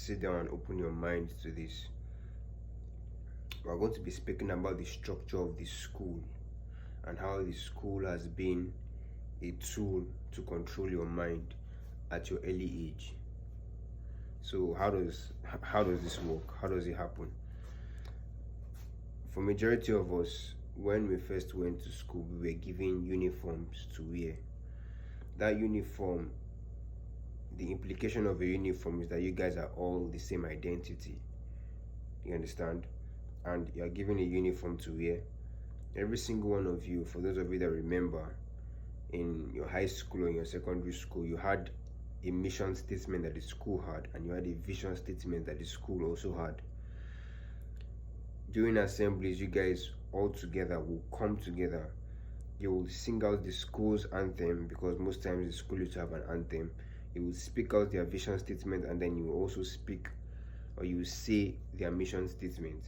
sit down and open your mind to this. We're going to be speaking about the structure of the school and how the school has been a tool to control your mind at your early age. So how does this work? How does it happen? For majority of us, when we first went to school, we were given uniforms to wear. That uniform, the implication of a uniform is that you guys are all the same identity. You understand? And you're given a uniform to wear. Every single one of you, for those of you that remember, in your high school or in your secondary school, you had a mission statement that the school had, and you had a vision statement that the school also had. During assemblies, you guys all together will come together. You will sing out the school's anthem, because most times the school used to have an anthem. You will speak out their vision statement, and then you will also speak, or you will say their mission statement.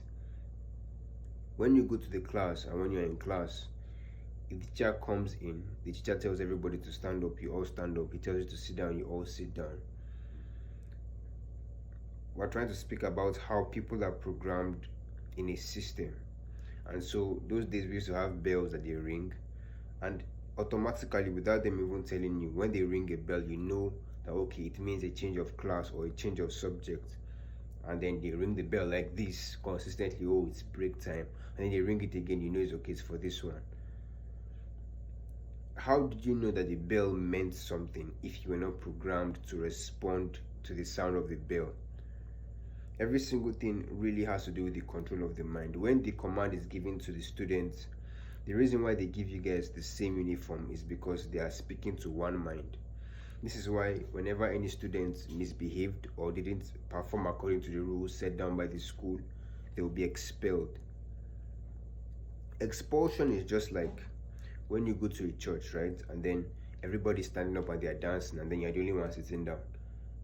When you go to the class and when you're in class, if the teacher comes in, the teacher tells everybody to stand up, you all stand up. He tells you to sit down, you all sit down. We're trying to speak about how people are programmed in a system. And so those days we used to have bells that they ring, and automatically, without them even telling you, when they ring a bell, you know that okay, it means a change of class or a change of subject. And then they ring the bell like this consistently. Oh, it's break time. And then they ring it again, you know it's okay, it's for this one. How did you know that the bell meant something if you were not programmed to respond to the sound of the bell? Every single thing really has to do with the control of the mind. When the command is given to the students, the reason why they give you guys the same uniform is because they are speaking to one mind. This is why whenever any students misbehaved or didn't perform according to the rules set down by the school, they will be expelled. Expulsion is just like when you go to a church, right? And then everybody's standing up and they're dancing, and then you're the only one sitting down.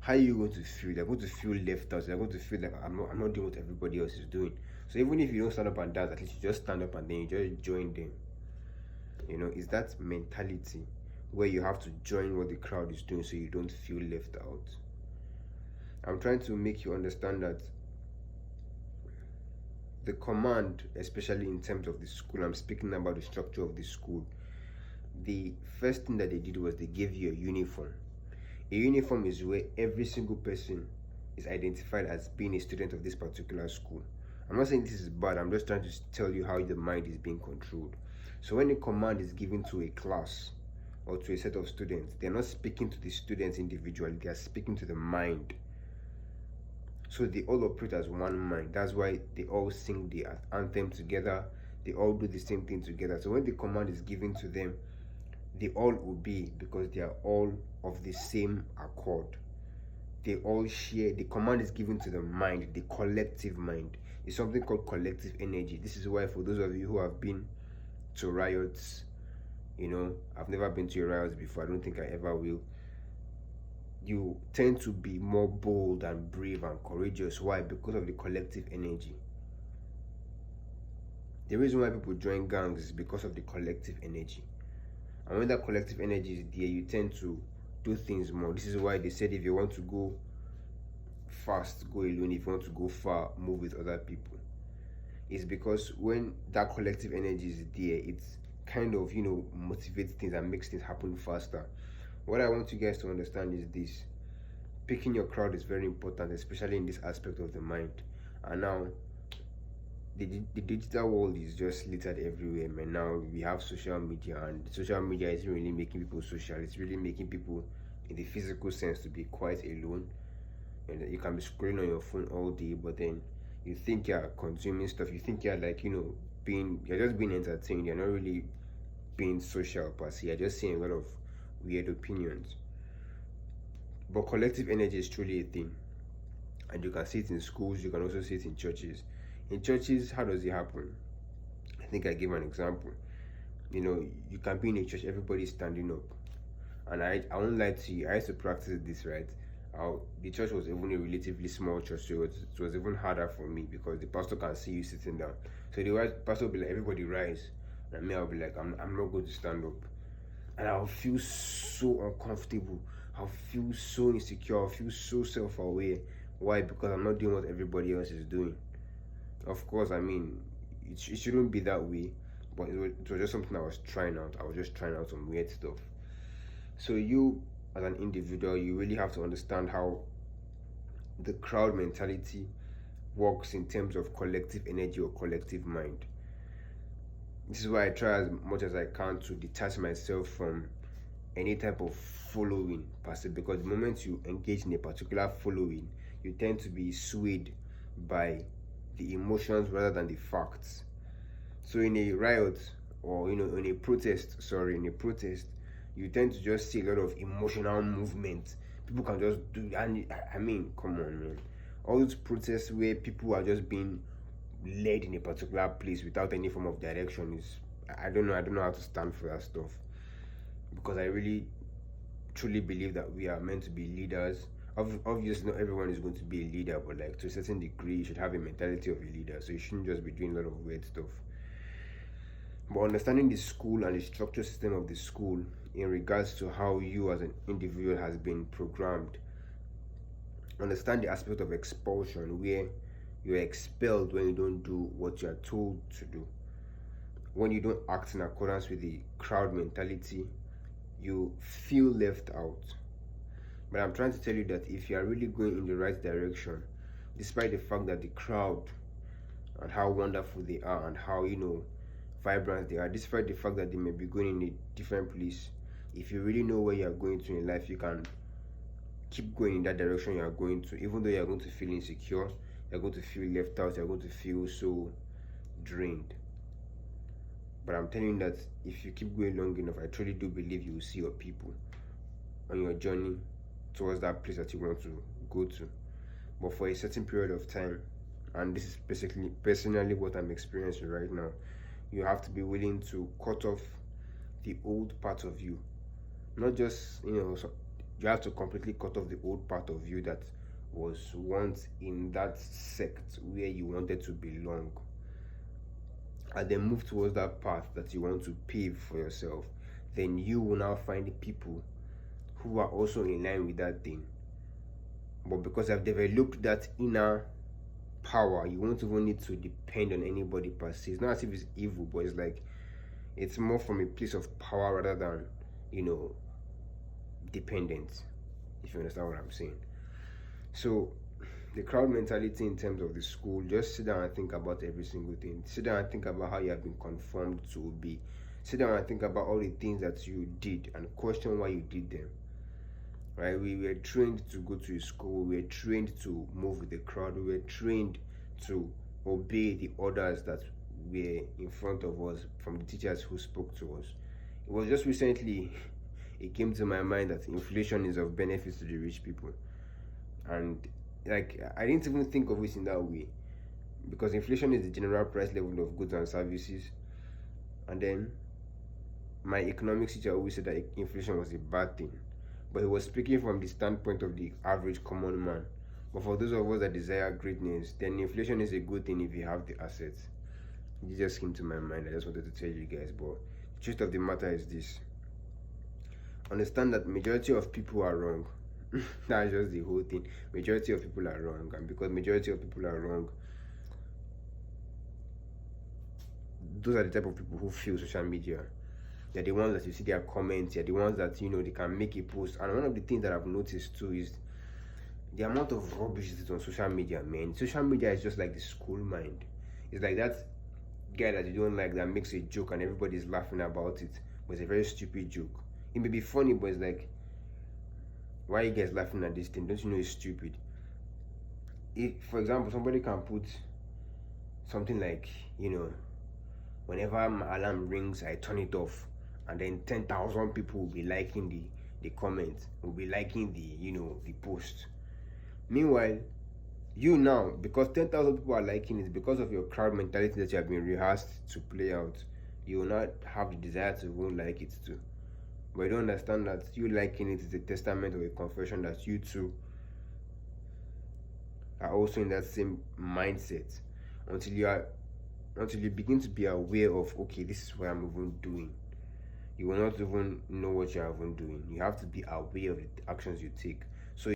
How are you going to feel? They're going to feel left out. They're going to feel like I'm not doing what everybody else is doing. So even if you don't stand up and dance, at least you just stand up and then you just join them. You know, it's that mentality where you have to join what the crowd is doing so you don't feel left out. I'm trying to make you understand that the command, especially in terms of the school, I'm speaking about the structure of the school. The first thing that they did was they gave you a uniform. A uniform is where every single person is identified as being a student of this particular school. I'm not saying this is bad, I'm just trying to tell you how the mind is being controlled. So when a command is given to a class or to a set of students, they're not speaking to the students individually, they are speaking to the mind. So they all operate as one mind. That's why they all sing the anthem together, they all do the same thing together. So when the command is given to them, they all obey because they are all of the same accord. They all share. The command is given to the mind, the collective mind. It's something called collective energy. This is why for those of you who have been to riots, you know, I've never been to a riot before, I don't think I ever will, you tend to be more bold and brave and courageous. Why? Because of the collective energy. The reason why people join gangs is because of the collective energy. And when that collective energy is there, you tend to do things more. This is why they said if you want to go fast, go alone. If you want to go far, move with other people. It's because when that collective energy is there, it's kind of, you know, motivates things and makes things happen faster. What I want you guys to understand is this: picking your crowd is very important, especially in this aspect of the mind. And now the digital world is just littered everywhere, man. Now we have social media, and social media isn't really making people social. It's really making people, in the physical sense, to be quite alone. And you can be scrolling on your phone all day, but then you think you're consuming stuff. You think you're like, you know, you're just being entertained. You're not really being social per se. You're just seeing a lot of weird opinions. But collective energy is truly a thing, and you can see it in schools. You can also see it in churches. In churches, how does it happen? I think I gave an example. You know, you can be in a church, everybody's standing up. And I won't lie to you, I used to practice this, right? The church was even a relatively small church, so it was even harder for me because the pastor can see you sitting down. So the pastor will be like, everybody rise. And me, I'll be like, I'm not going to stand up. And I'll feel so uncomfortable. I'll feel so insecure. I'll feel so self-aware Why? Because I'm not doing what everybody else is doing. Of course, I mean, it shouldn't be that way, but it was just something I was trying out. I was just trying out some weird stuff. So you, as an individual, you really have to understand how the crowd mentality works in terms of collective energy or collective mind. This is why I try as much as I can to detach myself from any type of following per se, because the moment you engage in a particular following, you tend to be swayed by the emotions rather than the facts. So in a riot, or in a protest, you tend to just see a lot of emotional movement. People can just do, and I mean, come on, man. All those protests where people are just being led in a particular place without any form of direction is, I don't know how to stand for that stuff, because I really truly believe that we are meant to be leaders. Obviously not everyone is going to be a leader, but like to a certain degree you should have a mentality of a leader, so you shouldn't just be doing a lot of weird stuff. But understanding the school and the structure system of the school in regards to how you as an individual has been programmed. Understand the aspect of expulsion, where you're expelled when you don't do what you're told to do. When you don't act in accordance with the crowd mentality, you feel left out. But I'm trying to tell you that if you are really going in the right direction, despite the fact that the crowd and how wonderful they are and how vibrant they are, despite the fact that they may be going in a different place, if you really know where you are going to in life, you can keep going in that direction you are going to, even though you are going to feel insecure, you're going to feel left out, you're going to feel so drained. But I'm telling you that if you keep going long enough, I truly do believe you will see your people on your journey towards that place that you want to go to. But for a certain period of time, and this is basically personally what I'm experiencing right now, you have to be willing to cut off the old part of you. Not just, you have to completely cut off the old part of you that was once in that sect where you wanted to belong, and then move towards that path that you want to pave for yourself. Then you will now find people who are also in line with that thing. But because I've developed that inner power, you won't even need to depend on anybody per se. It's not as if it's evil, but it's like, it's more from a place of power rather than dependence, if you understand what I'm saying. So the crowd mentality in terms of the school, just sit down and think about every single thing. Sit down and think about how you have been conformed to be. Sit down and think about all the things that you did and question why you did them. Right? We were trained to go to a school, we were trained to move with the crowd, we were trained to obey the orders that were in front of us from the teachers who spoke to us. It was just recently it came to my mind that inflation is of benefit to the rich people. And like, I didn't even think of it in that way, because inflation is the general price level of goods and services. And then my economics teacher always said that inflation was a bad thing, but he was speaking from the standpoint of the average common man. But for those of us that desire greatness, then inflation is a good thing if you have the assets. It just came to my mind. I just wanted to tell you guys. But the truth of the matter is this: understand that majority of people are wrong. That's just the whole thing. Majority of people are wrong, and because majority of people are wrong, those are the type of people who feel social media. They're the ones that you see their comments, they're the ones that they can make a post. And one of the things that I've noticed too is the amount of rubbish that's on social media, man. Social media is just like the school mind. It's like that guy that you don't like that makes a joke and everybody's laughing about it, but it's a very stupid joke. It may be funny, but it's like, why are you guys laughing at this thing? Don't you know it's stupid? If, for example, somebody can put something like, whenever my alarm rings, I turn it off, and then 10,000 people will be liking the comment, will be liking the post. Meanwhile, you now, because 10,000 people are liking it, because of your crowd mentality that you have been rehearsed to play out, you will not have the desire to even like it too. But you don't understand that you liking it is a testament or a confession that you too are also in that same mindset, until you begin to be aware of, okay, this is what I'm even doing. You will not even know what you're even doing. You have to be aware of the actions you take.